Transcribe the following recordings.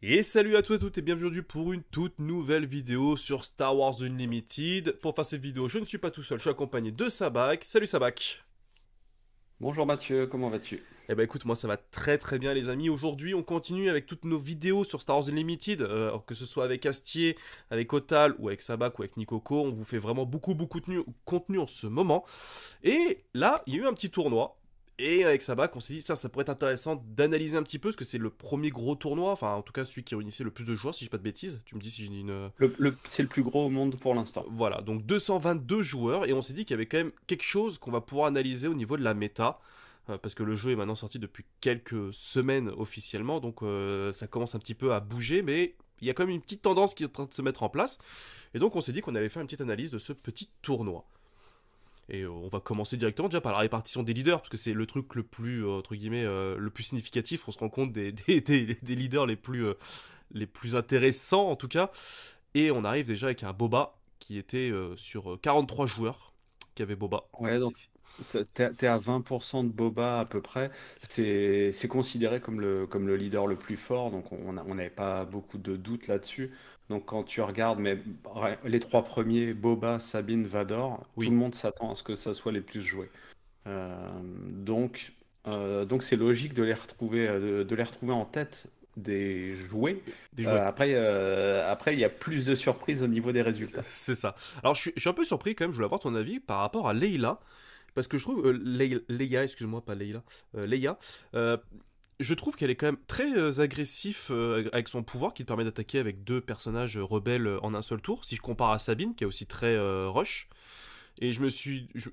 Et salut à tous et à toutes et bienvenue pour une toute nouvelle vidéo sur Star Wars Unlimited. Pour faire cette vidéo, je ne suis pas tout seul, je suis accompagné de Sabak. Salut Sabak. Bonjour Mathieu, comment vas-tu? Eh ben écoute, moi ça va très très bien les amis. Aujourd'hui on continue avec toutes nos vidéos sur Star Wars Unlimited, que ce soit avec Astier, avec Otal ou avec Sabak ou avec Nikoko. On vous fait vraiment beaucoup de contenu en ce moment. Et là, il y a eu un petit tournoi. Et avec Sabak, on s'est dit, ça pourrait être intéressant d'analyser un petit peu, parce que c'est le premier gros tournoi, enfin en tout cas celui qui réunissait le plus de joueurs, si je dis pas de bêtises. Tu me dis si j'ai dit une, C'est le plus gros au monde pour l'instant. voilà, donc 222 joueurs, et on s'est dit qu'il y avait quand même quelque chose qu'on va pouvoir analyser au niveau de la méta, parce que le jeu est maintenant sorti depuis quelques semaines officiellement, donc ça commence un petit peu à bouger, mais il y a quand même une petite tendance qui est en train de se mettre en place, et donc on s'est dit qu'on allait faire une petite analyse de ce petit tournoi. Et on va commencer directement déjà par la répartition des leaders, parce que c'est le truc le plus, entre guillemets, le plus significatif, on se rend compte des leaders les plus intéressants en tout cas. Et on arrive déjà avec un Boba qui était sur 43 joueurs qui avaient Boba. Ouais, donc t'es à 20% de Boba à peu près. C'est considéré comme le leader le plus fort, donc on n'avait pas beaucoup de doutes là-dessus. Donc quand tu regardes, mais ouais, les trois premiers, Boba, Sabine, Vador, tout Oui, le monde s'attend à ce que ça soit les plus joués. Euh, donc donc c'est logique de les retrouver, de les retrouver en tête des jouets. des jouets. Après, il y a plus de surprises au niveau des résultats. C'est ça. Alors je suis un peu surpris quand même, je voulais avoir ton avis par rapport à Leila. Parce que je trouve, Leia, excuse-moi, pas Leila, Leia, euh, je trouve qu'elle est quand même très agressif avec son pouvoir qui te permet d'attaquer avec deux personnages rebelles en un seul tour. Si je compare à Sabine, qui est aussi très rush. Et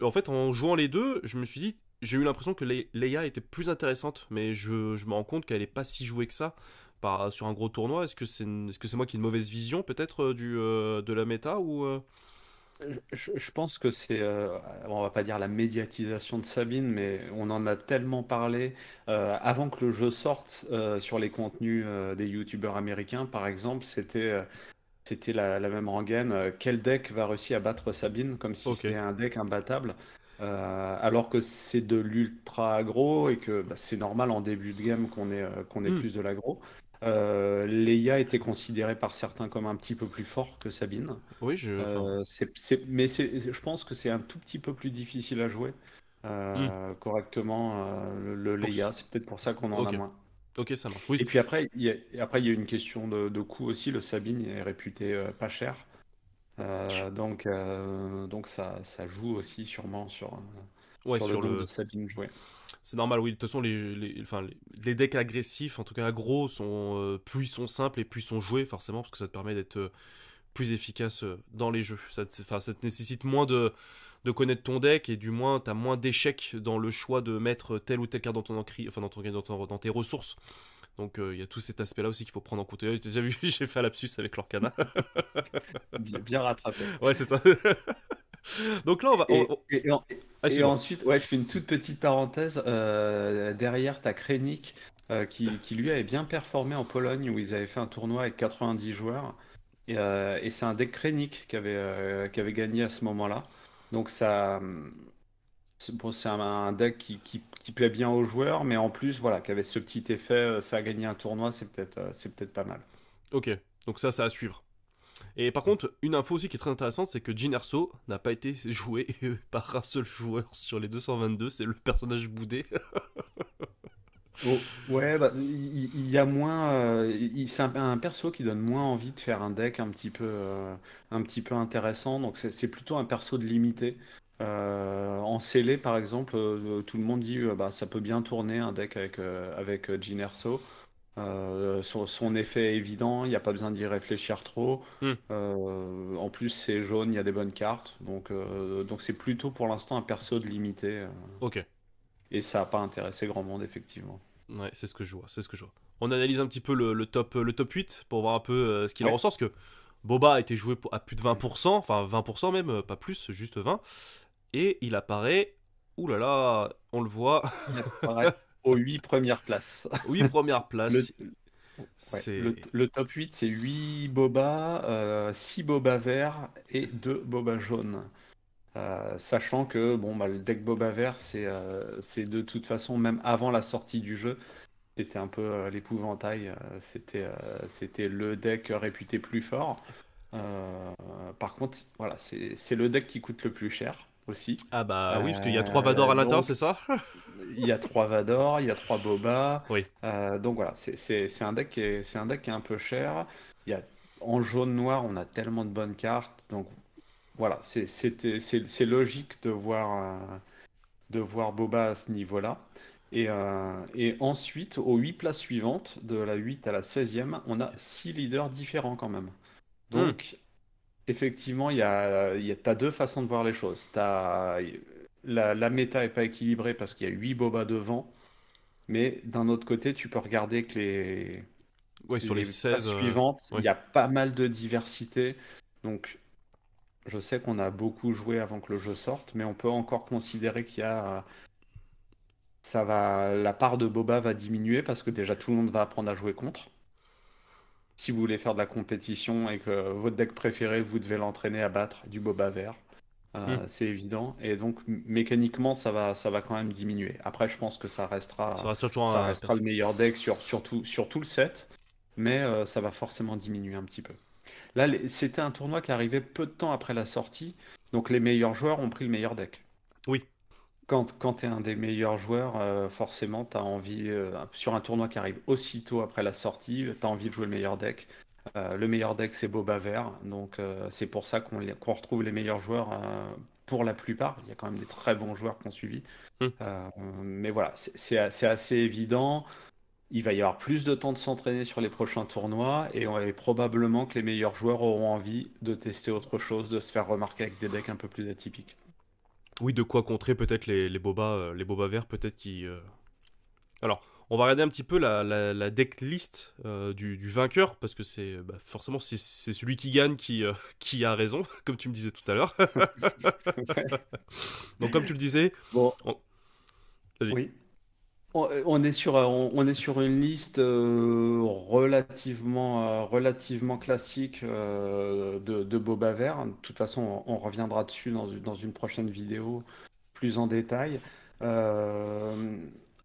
en fait, en jouant les deux, je me suis dit, j'ai eu l'impression que Leia était plus intéressante, mais je me rends compte qu'elle est pas si jouée que ça sur un gros tournoi. Est-ce que c'est moi qui ai une mauvaise vision peut-être de la méta ou Je pense que c'est, on va pas dire la médiatisation de Sabine, mais on en a tellement parlé avant que le jeu sorte sur les contenus des youtubeurs américains, par exemple, c'était la même rengaine. Quel deck va réussir à battre Sabine, comme si Ok. c'était un deck imbattable, alors que c'est de l'ultra aggro et que bah, c'est normal en début de game qu'on ait Hmm. plus de l'aggro. Leia était considérée par certains comme un petit peu plus fort que Sabine. Oui, enfin. Je pense que c'est un tout petit peu plus difficile à jouer Hmm. correctement le Pour... s- Leia. C'est peut-être pour ça qu'on en a Ok. moins. Ok, ça marche. Oui. Et puis après, il y a une question de coût aussi. Le Sabine est réputé pas cher. Donc ça joue aussi sûrement Ouais, sur le sur nombre de le. Sabines jouées. C'est normal, oui. De toute façon, les decks agressifs, en tout cas aggro, sont plus ils sont simples et plus ils sont joués, forcément, parce que ça te permet d'être plus efficace dans les jeux. Enfin, ça te nécessite moins de connaître ton deck et du moins, t'as moins d'échecs dans le choix de mettre telle ou telle carte dans ton ancri, enfin dans tes ressources. Donc il y a tout cet aspect-là aussi qu'il faut prendre en compte. T'as déjà vu, j'ai fait un lapsus avec l'Orcana. Bien rattrapé. Ouais, c'est ça. Donc là, on va. Et, et, et en- Ah, et excuse-moi. ensuite, ouais, je fais une toute petite parenthèse. Derrière, tu as Krennic qui, lui avait bien performé en Pologne où ils avaient fait un tournoi avec 90 joueurs. Et c'est un deck Krennic qui avait gagné à ce moment-là. Donc bon, c'est un deck qui plaît bien aux joueurs, mais en plus, voilà, qui avait ce petit effet, ça a gagné un tournoi, c'est peut-être pas mal. Ok, donc ça à suivre. Et par contre, une info aussi qui est très intéressante, c'est que Jyn Erso n'a pas été joué par un seul joueur sur les 222, c'est le personnage boudé. Oh, ouais, bah, il y a moins. C'est un perso qui donne moins envie de faire un deck un petit peu intéressant. Donc c'est plutôt un perso de limité. En scellé, par exemple, tout le monde dit bah, ça peut bien tourner un deck avec Jyn Erso. Son effet est évident, il n'y a pas besoin d'y réfléchir trop. Hmm, En plus, c'est jaune, il y a des bonnes cartes. Donc c'est plutôt pour l'instant un perso de limité. ok, Et ça n'a pas intéressé grand monde, effectivement. ouais, c'est ce que je vois, c'est ce que je vois. On analyse un petit peu le top 8 pour voir un peu ce qu'il en Ouais. ressort, parce que Boba a été joué à plus de 20%, enfin 20% même, pas plus, juste 20, et il apparaît, ouh là là, on le voit, Il apparaît aux 8 premières places. oui, première Le, place, ouais, c'est... le top 8, c'est 8 Boba, 6 Boba verts et 2 Boba jaunes. Sachant que bon, bah, le deck Boba vert, c'est de toute façon, même avant la sortie du jeu, c'était un peu l'épouvantail. C'était le deck réputé plus fort. Euh, Par contre, voilà, c'est le deck qui coûte le plus cher aussi. Ah bah oui, parce qu'il y a 3 Vador à l'intérieur, Donc, c'est ça? il y a 3 Vador, il y a 3 Boba. Oui. Donc voilà, c'est un deck c'est un deck qui est un peu cher. Il y a, en jaune-noir, on a tellement de bonnes cartes. Donc voilà, c'est logique de voir Boba à ce niveau-là. Et ensuite, aux 8 places suivantes, de la 8 à la 16e, on a 6 leaders différents quand même. Hmm. Donc, effectivement, t'as deux façons de voir les choses. La méta est pas équilibrée parce qu'il y a 8 Boba devant, mais d'un autre côté, tu peux regarder que Ouais, sur les les 16. places suivantes, il Ouais. y a pas mal de diversité. Donc, je sais qu'on a beaucoup joué avant que le jeu sorte, mais on peut encore considérer qu'il y a, la part de Boba va diminuer parce que déjà tout le monde va apprendre à jouer contre. Si vous voulez faire de la compétition et que votre deck préféré, vous devez l'entraîner à battre du Boba vert, Hmm. c'est évident. Et donc mécaniquement, ça va quand même diminuer. Après, je pense que Ça reste toujours ça un restera le perso. meilleur deck sur tout le set, mais ça va forcément diminuer un petit peu. Là, c'était un tournoi qui arrivait peu de temps après la sortie, donc les meilleurs joueurs ont pris le meilleur deck. Oui. Quand tu es un des meilleurs joueurs, forcément, tu as envie, sur un tournoi qui arrive aussitôt après la sortie, tu as envie de jouer le meilleur deck. Le meilleur deck, c'est Boba Vert, donc c'est pour ça qu'on retrouve les meilleurs joueurs pour la plupart. Il y a quand même des très bons joueurs qui ont suivi. Hmm. Mais voilà, c'est assez évident. Il va y avoir plus de temps de s'entraîner sur les prochains tournois et probablement que les meilleurs joueurs auront envie de tester autre chose, de se faire remarquer avec des decks un peu plus atypiques. Oui, de quoi contrer peut-être les Boba verts, peut-être qui. Alors, on va regarder un petit peu la deck list du vainqueur, parce que c'est bah, forcément c'est celui qui gagne qui a raison, comme tu me disais tout à l'heure. Donc, comme tu le disais, Bon, on- vas-y. oui. On est sur une liste relativement classique de Boba Vert. De toute façon, on reviendra dessus dans une prochaine vidéo plus en détail. Euh,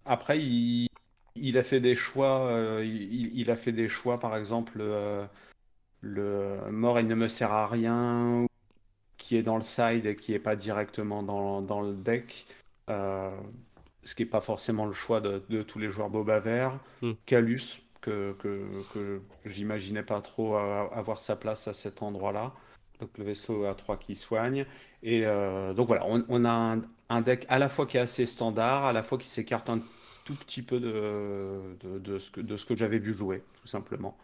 Après, il a fait des choix. Il a fait des choix, par exemple, le mort, il ne me sert à rien, qui est dans le side et qui est pas directement dans le deck. Euh, Ce qui n'est pas forcément le choix de tous les joueurs Boba Vert. Hmm. Calus, que j'imaginais pas trop avoir sa place à cet endroit-là. Donc le vaisseau A3 qui soigne. Et donc voilà, on a un deck à la fois qui est assez standard, à la fois qui s'écarte un tout petit peu de ce que j'avais vu jouer, tout simplement.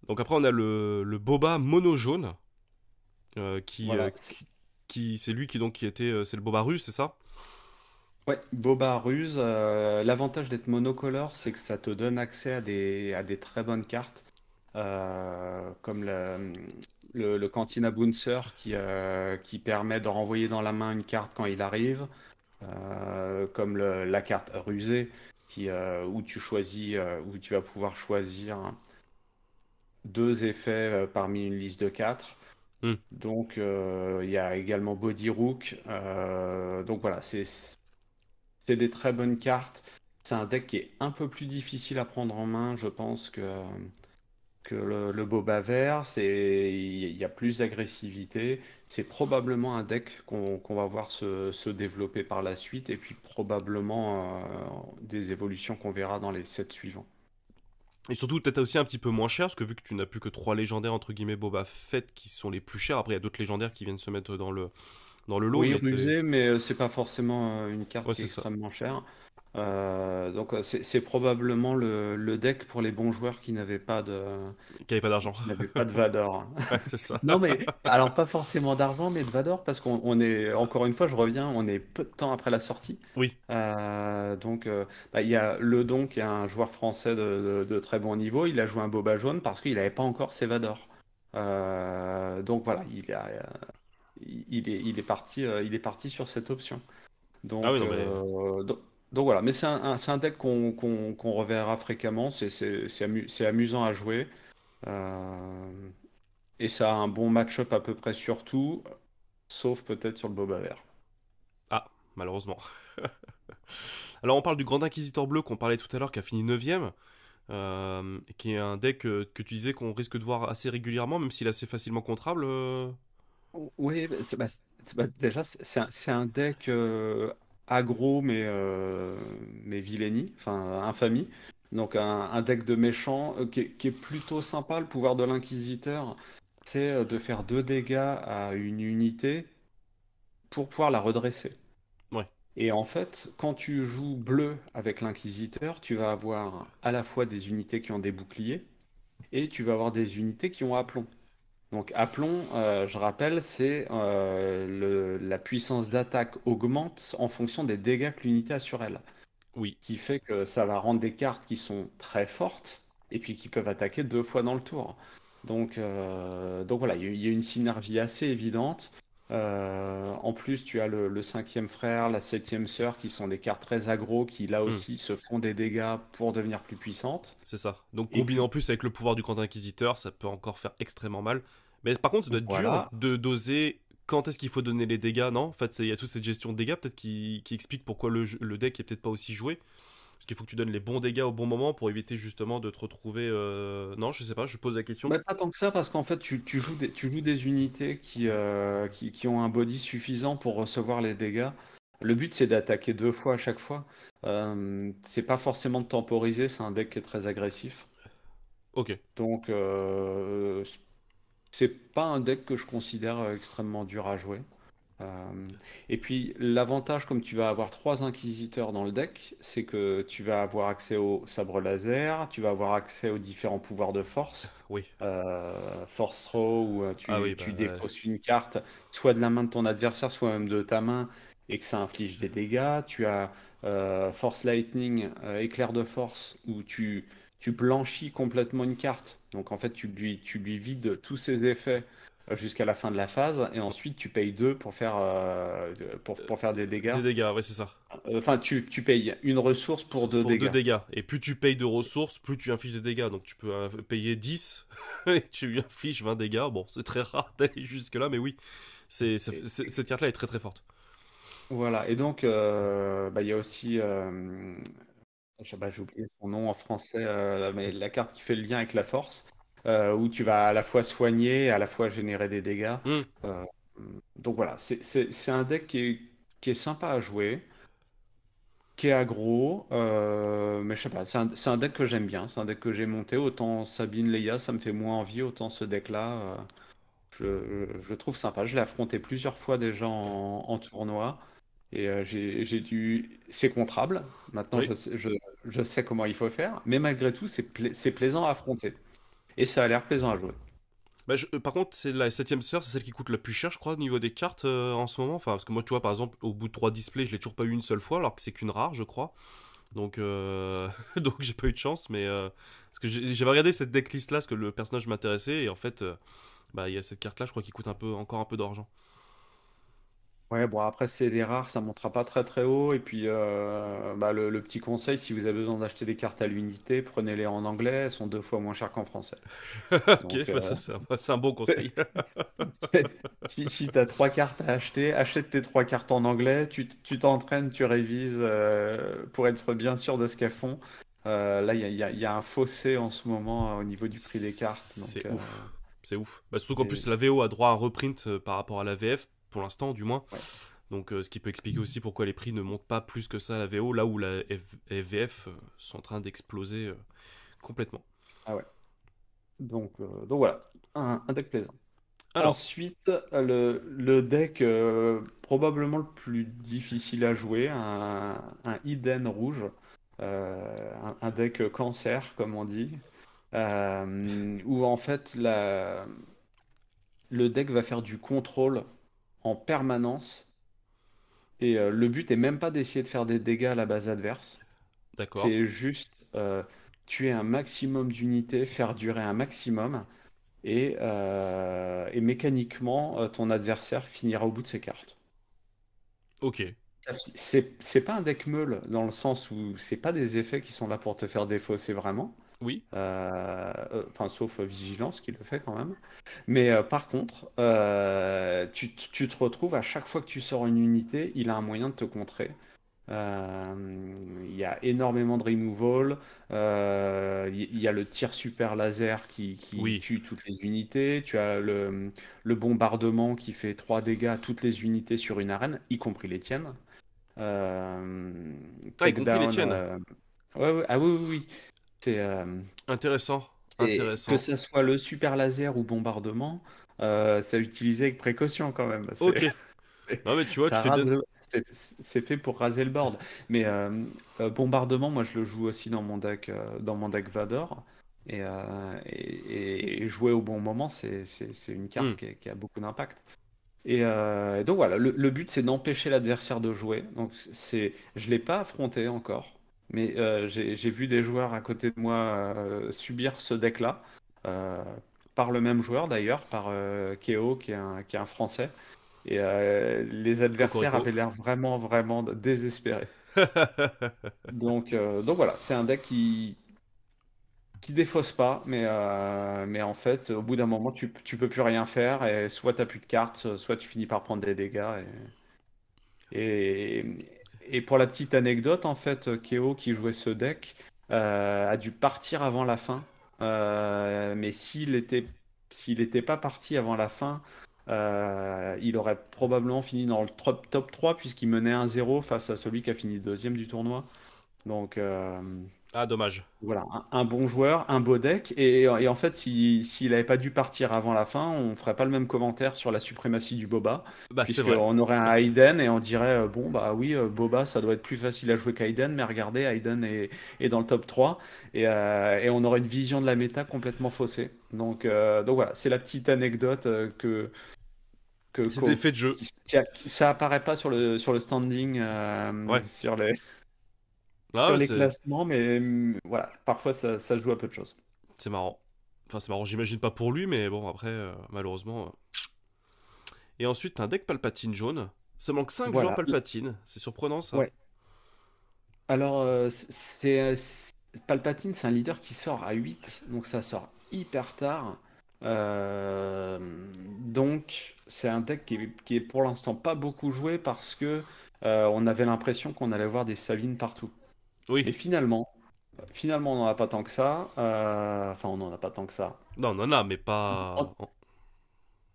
Donc après, on a le Boba mono jaune, Voilà. c'est lui qui donc qui était, c'est le Boba russe, c'est ça? Ouais, Boba Ruse, l'avantage d'être monocolore, c'est que ça te donne accès à des très bonnes cartes, comme le Cantina Bouncer qui permet de renvoyer dans la main une carte quand il arrive, comme la carte Rusée où tu choisis, où tu vas pouvoir choisir deux effets parmi une liste de quatre. Hmm. Donc il y a également Body Rook. Donc voilà, c'est des très bonnes cartes. C'est un deck qui est un peu plus difficile à prendre en main, je pense, que le Boba Vert. Il y a plus d'agressivité. C'est probablement un deck qu'on va voir se développer par la suite et puis probablement des évolutions qu'on verra dans les sets suivants. Et surtout, peut-être aussi un petit peu moins cher, parce que vu que tu n'as plus que 3 légendaires, entre guillemets, Boba Fett, qui sont les plus chers, après il y a d'autres légendaires qui viennent se mettre dans le lot, Oui, mais rusé, mais c'est pas forcément une carte ouais, qui est c'est ça. extrêmement chère. Donc c'est probablement le deck pour les bons joueurs Qui n'avait pas d'argent. qui n'avaient pas de Vador. Ouais, c'est ça. Non, mais alors pas forcément d'argent, mais de Vador, parce qu'on est, encore une fois, je reviens, on est peu de temps après la sortie. Oui. Donc, il y a Ledon qui est un joueur français de très bon niveau. Il a joué un Boba jaune parce qu'il n'avait pas encore ses Vador. Donc voilà, il est parti sur cette option. Ah oui, Donc, non, mais. donc voilà, mais c'est un deck qu'on reverra fréquemment. C'est amusant à jouer. Euh, et ça a un bon match-up à peu près sur tout, sauf peut-être sur le Boba Vert. Ah, malheureusement. Alors on parle du Grand Inquisiteur bleu qu'on parlait tout à l'heure, qui a fini 9ème, qui est un deck que tu disais qu'on risque de voir assez régulièrement, même s'il est assez facilement contrable. Oui, déjà, c'est un deck aggro, mais vilainie, enfin infamie. Donc un deck de méchant qui est plutôt sympa. Le pouvoir de l'Inquisiteur, c'est de faire 2 dégâts à une unité pour pouvoir la redresser. Ouais. Et en fait, quand tu joues bleu avec l'Inquisiteur, tu vas avoir à la fois des unités qui ont des boucliers et tu vas avoir des unités qui ont aplomb. Donc aplomb, je rappelle, c'est la puissance d'attaque augmente en fonction des dégâts que l'unité a sur elle. Oui. Qui fait que ça va rendre des cartes qui sont très fortes et puis qui peuvent attaquer 2 fois dans le tour. Donc voilà, il y a une synergie assez évidente. En plus, tu as le cinquième frère, la septième sœur, qui sont des cartes très aggro, qui là Hmm. aussi se font des dégâts pour devenir plus puissantes. C'est ça. Donc Et combiné en puis plus avec le pouvoir du Grand Inquisiteur, ça peut encore faire extrêmement mal. Mais par contre, ça doit être dur voilà. de doser quand est-ce qu'il faut donner les dégâts, non? En fait, il y a toute cette gestion de dégâts peut-être qui explique pourquoi le deck est peut-être pas aussi joué. Parce qu'il faut que tu donnes les bons dégâts au bon moment pour éviter justement de te retrouver. Non, je sais pas, je pose la question. Bah, pas tant que ça, parce qu'en fait, tu joues des unités qui ont un body suffisant pour recevoir les dégâts. Le but, c'est d'attaquer 2 fois à chaque fois. C'est pas forcément de temporiser, c'est un deck qui est très agressif. Ok, Donc, c'est pas un deck que je considère extrêmement dur à jouer. Et puis l'avantage, comme tu vas avoir 3 inquisiteurs dans le deck, c'est que tu vas avoir accès au sabre laser, tu vas avoir accès aux différents pouvoirs de force, oui. force throw, où Ah oui, tu bah. défausses une carte, soit de la main de ton adversaire, soit même de ta main, et que ça inflige des dégâts. Tu as force lightning, éclair de force, où tu blanchis complètement une carte. Donc en fait, tu lui vides tous ses effets jusqu'à la fin de la phase, et ensuite tu payes 2 pour faire des dégâts. Des dégâts, ouais, c'est ça. Enfin, tu payes une ressource pour Source 2 pour 2 dégâts. dégâts. Et plus tu payes de ressources, plus tu infliges de dégâts. Donc tu peux payer 10 et tu lui infliges 20 dégâts. Bon, c'est très rare d'aller jusque-là, mais oui. Et, Cette carte-là est très très forte. voilà, et donc il y a aussi, j'ai oublié son nom en français, mais la carte qui fait le lien avec la force, où tu vas à la fois soigner et à la fois générer des dégâts. Hmm. Euh, donc voilà, c'est un deck qui est sympa à jouer, qui est aggro, mais je sais pas, c'est un deck que j'aime bien, c'est un deck que j'ai monté. Autant Sabine Leia, ça me fait moins envie, autant ce deck-là, je trouve sympa. Je l'ai affronté plusieurs fois déjà en tournoi, et c'est contrable. Maintenant, Oui. je sais comment il faut faire, mais malgré tout, c'est plaisant à affronter. Et ça a l'air plaisant à jouer. Bah, par contre, c'est la septième sœur, c'est celle qui coûte la plus cher, je crois, au niveau des cartes en ce moment. Enfin, parce que moi, tu vois, par exemple, au bout de 3 displays, je l'ai toujours pas eu une seule fois, alors que c'est qu'une rare, je crois. Donc, donc j'ai pas eu de chance, mais parce que j'avais regardé cette decklist là, parce que le personnage m'intéressait, et en fait, bah, il y a cette carte là, je crois, qui coûte encore un peu d'argent. Ouais, bon, après, c'est des rares, ça montera pas très très haut. Et puis, le petit conseil, si vous avez besoin d'acheter des cartes à l'unité, prenez-les en anglais, elles sont 2 fois moins chères qu'en français. Donc, Ok, bah ça c'est un bon conseil. si tu as 3 cartes à acheter, achète tes 3 cartes en anglais, tu t'entraînes, tu révises pour être bien sûr de ce qu'elles font. Là, il y a un fossé en ce moment au niveau du prix des cartes. C'est Donc, ouf. C'est ouf. Bah, surtout qu'en plus, et- la VO a droit à un reprint par rapport à la VF, pour l'instant du moins. ouais. Donc, ce qui peut expliquer aussi pourquoi les prix ne montent pas plus que ça à la VO, là où la VF sont en train d'exploser complètement. Ah ouais. Donc voilà, un deck plaisant. Alors, Ensuite, le deck probablement le plus difficile à jouer, un Hidden rouge, un deck cancer, comme on dit, où en fait le deck va faire du contrôle en permanence, et le but est même pas d'essayer de faire des dégâts à la base adverse, d'accord. c'est juste tuer un maximum d'unités, faire durer un maximum, et mécaniquement, ton adversaire finira au bout de ses cartes. Ok. C'est pas un deck meule dans le sens où c'est pas des effets qui sont là pour te faire défausser vraiment. Oui. Enfin, sauf Vigilance qui le fait quand même. Mais par contre, tu te retrouves à chaque fois que tu sors une unité, il a un moyen de te contrer. Il y a énormément de removal. Il y a le tir super laser qui Oui. tue toutes les unités. Tu as le bombardement qui fait 3 dégâts à toutes les unités sur une arène, y compris les tiennes. Euh, Ah, y compris les Takedown. tiennes. Ouais, ouais, ah oui, oui, oui. C'est Intéressant. que Intéressant. ça soit le super laser ou bombardement, c'est à utiliser avec précaution quand même. Ok. Non, mais tu vois, tu Ça fais rase bien. c'est fait pour raser le board. Mais bombardement, moi je le joue aussi dans mon deck Vador. Et jouer au bon moment, c'est une Hmm. carte qui a beaucoup d'impact. Et donc voilà, le but c'est d'empêcher l'adversaire de jouer. Donc je l'ai pas affronté encore, mais j'ai vu des joueurs à côté de moi subir ce deck-là, euh, par le même joueur d'ailleurs, par Keo qui est un Français. Les adversaires Cocorico. avaient l'air vraiment, vraiment désespérés. Donc voilà, c'est un deck qui défausse pas, mais en fait, au bout d'un moment, tu peux plus rien faire, et soit t'as plus de cartes, soit tu finis par prendre des dégâts. Et pour la petite anecdote, en fait, Keo qui jouait ce deck a dû partir avant la fin. Mais s'il était pas parti avant la fin, il aurait probablement fini dans le top 3 puisqu'il menait 1-0 face à celui qui a fini deuxième du tournoi. Donc, Ah, dommage. voilà, un bon joueur, un beau deck. Et en fait, s'il n'avait pas dû partir avant la fin, on ferait pas le même commentaire sur la suprématie du Boba, Bah, c'est vrai. puisqu'on aurait un Hayden et on dirait, bon, bah oui, Boba, ça doit être plus facile à jouer qu'Hayden, mais regardez, Hayden est dans le top 3. Et on aurait une vision de la méta complètement faussée. Donc voilà, c'est la petite anecdote que, C'est des qu'au- faits de jeu. ça apparaît pas sur le standing, Ouais. Ah, sur ouais, les c'est classements, mais voilà, parfois ça joue à peu de choses. c'est marrant. Enfin, c'est marrant, j'imagine pas pour lui, mais bon, après, malheureusement. Et ensuite, t'as un deck Palpatine jaune. Ça manque 5 joueurs Voilà. Palpatine. C'est surprenant, ça. Ouais. Alors, Palpatine, c'est un leader qui sort à 8, donc ça sort hyper tard. Euh, donc, c'est un deck qui est pour l'instant pas beaucoup joué parce que on avait l'impression qu'on allait voir des Sabines partout. Oui. Et finalement, on n'en a pas tant que ça. Enfin, on n'en a pas tant que ça. Non, non, non, mais pas.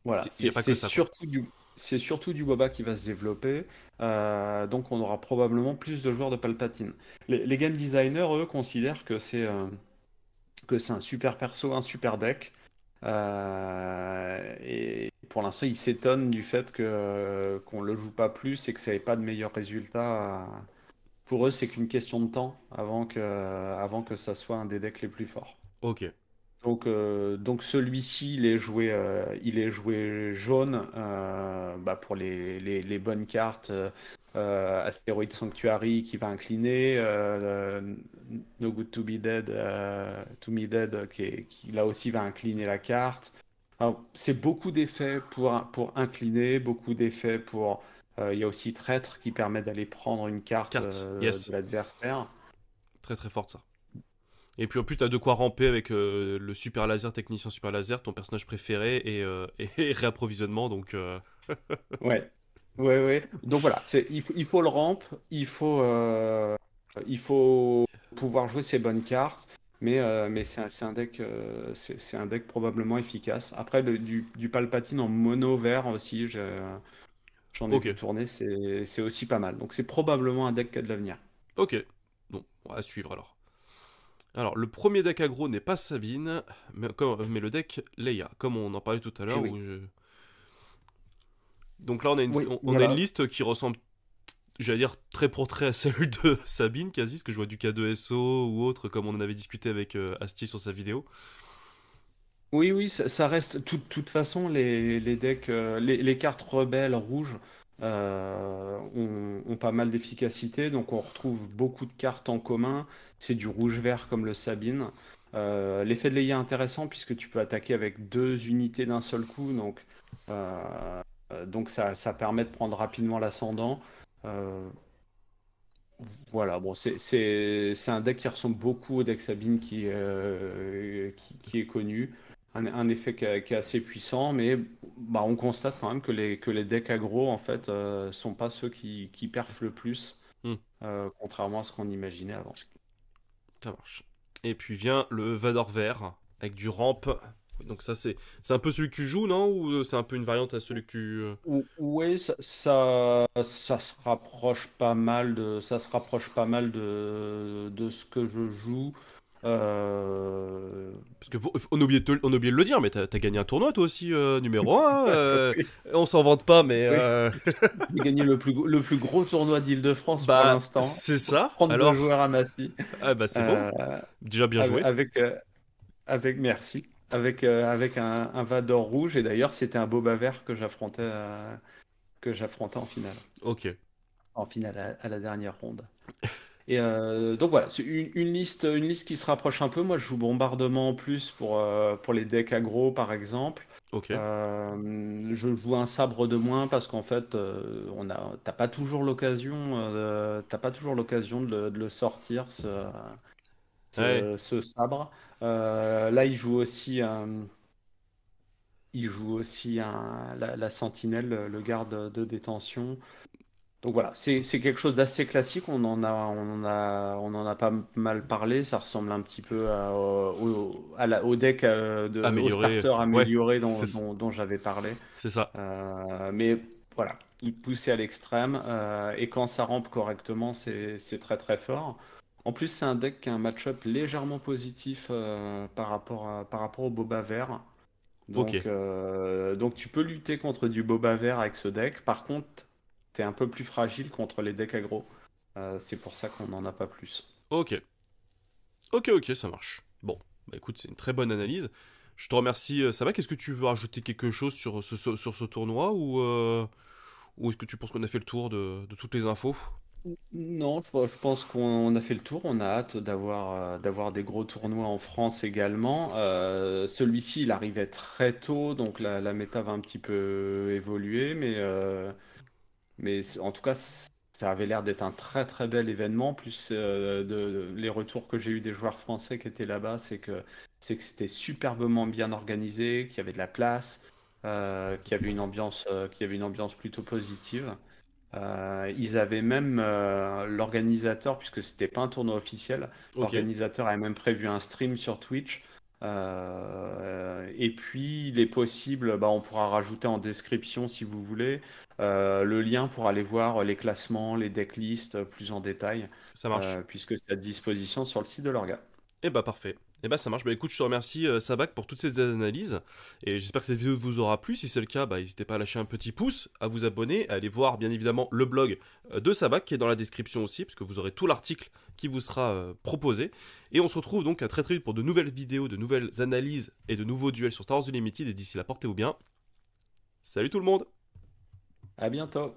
Voilà, Il n'y a pas que ça, quoi. c'est surtout du Boba qui va se développer. Donc on aura probablement plus de joueurs de Palpatine. Les game designers, eux, considèrent que c'est un super perso, un super deck. Et pour l'instant, ils s'étonnent du fait qu'on le joue pas plus et que ça n'ait pas de meilleurs résultats. Pour eux, c'est qu'une question de temps avant que ça soit un des decks les plus forts. Ok. Donc celui-ci, il est joué jaune, bah, pour les bonnes cartes. Asteroid Sanctuary qui va incliner, No Good to Be Dead, To Me Dead qui là aussi va incliner la carte. Alors, c'est beaucoup d'effets pour incliner, beaucoup d'effets pour. Il y a aussi Traître qui permet d'aller prendre une carte Carte. de Yes. l'adversaire. Très très forte, ça. Et puis en plus, t'as de quoi ramper avec le super laser, technicien super laser, ton personnage préféré, et réapprovisionnement, donc. Ouais, ouais, ouais. Donc voilà, il faut le ramp, il faut pouvoir jouer ses bonnes cartes, mais c'est un deck, c'est un deck probablement efficace. Après, du Palpatine en mono vert aussi, j'en ai Ok. vu tourner, c'est aussi pas mal. Donc c'est probablement un deck qui a de l'avenir. Ok. Bon, à suivre alors. Alors, le premier deck aggro n'est pas Sabine, mais le deck Leia, comme on en parlait tout à Et l'heure. oui, Donc là, oui, on a une voilà. liste qui ressemble, j'allais dire, très pour trait à celle de Sabine, quasi, ce que je vois du K2SO ou autre, comme on en avait discuté avec Asti sur sa vidéo. Oui, oui, ça reste. Toute façon, les decks, les cartes rebelles rouges ont pas mal d'efficacité, donc on retrouve beaucoup de cartes en commun. C'est du rouge-vert comme le Sabine. L'effet de Leia est intéressant puisque tu peux attaquer avec 2 unités d'un seul coup, donc ça permet de prendre rapidement l'ascendant. Euh, voilà, bon, c'est un deck qui ressemble beaucoup au deck Sabine qui est connu. Un effet qui est assez puissant, mais bah, on constate quand même que les decks aggro, en fait, sont pas ceux qui perfent le plus. Hmm, contrairement à ce qu'on imaginait avant. ça marche. Et puis vient le Vador vert, avec du ramp. Donc ça, c'est un peu celui que tu joues, non? Ou c'est un peu une variante à celui que tu... Oui, ça se rapproche pas mal de ce que je joue. Euh, Parce que on a oublié de le dire, mais t'as gagné un tournoi toi aussi, numéro 1. oui, On s'en vante pas, mais... oui. J'ai gagné le plus gros tournoi d'Île-de-France pour Bah, l'instant. c'est ça. 32 Alors, joueurs à Massy. ah bah c'est beau. Euh, Déjà bien joué. avec, merci. Avec un Vador rouge. Et d'ailleurs, c'était un Boba vert que j'affrontais Ok. en finale à la dernière ronde. Et donc voilà, c'est une liste qui se rapproche un peu. Moi, je joue bombardement en plus pour les decks aggro, par exemple. Ok. Je joue un sabre de moins parce qu'en fait, t'as pas toujours l'occasion de le sortir, Ouais. ce sabre. Là, il joue aussi la sentinelle, le garde de détention. Donc voilà, c'est quelque chose d'assez classique. On en a pas mal parlé. Ça ressemble un petit peu au deck, au Améliorer. starter Ouais. amélioré C'est dont j'avais parlé. c'est ça. Mais voilà, poussé à l'extrême. Et quand ça rampe correctement, c'est très très fort. En plus, c'est un deck qui a un match-up légèrement positif par rapport au Boba Vert. Ok. Donc tu peux lutter contre du Boba Vert avec ce deck. Par contre, tu es un peu plus fragile contre les decks aggro. C'est pour ça qu'on n'en a pas plus. Ok. Ok, ok, ça marche. Bon, bah écoute, c'est une très bonne analyse. Je te remercie. Ça va? Qu'est-ce que tu veux rajouter quelque chose sur sur ce tournoi ou est-ce que tu penses qu'on a fait le tour de toutes les infos? Non, je pense qu'on a fait le tour. On a hâte d'avoir des gros tournois en France également. Celui-ci, il arrivait très tôt, donc la méta va un petit peu évoluer, en tout cas, ça avait l'air d'être un très très bel événement. Plus les retours que j'ai eu des joueurs français qui étaient là-bas, c'est que c'était superbement bien organisé, qu'il y avait de la place, qu'il y avait une ambiance plutôt positive. Ils avaient même l'organisateur, puisque c'était pas un tournoi officiel, Ok, l'organisateur avait même prévu un stream sur Twitch. Et puis, il est possible, bah, on pourra rajouter en description si vous voulez le lien pour aller voir les classements, les decklists plus en détail, ça marche. puisque c'est à disposition sur le site de l'orga. Eh bah parfait. Eh bah ça marche. Bah écoute, je te remercie Sabac pour toutes ces analyses et j'espère que cette vidéo vous aura plu. Si c'est le cas, bah n'hésitez pas à lâcher un petit pouce, à vous abonner, à aller voir bien évidemment le blog de Sabac qui est dans la description aussi, parce que vous aurez tout l'article qui vous sera proposé. Et on se retrouve donc à très très vite pour de nouvelles vidéos, de nouvelles analyses et de nouveaux duels sur Star Wars Unlimited. Et d'ici là, portez-vous bien. Salut tout le monde! À bientôt!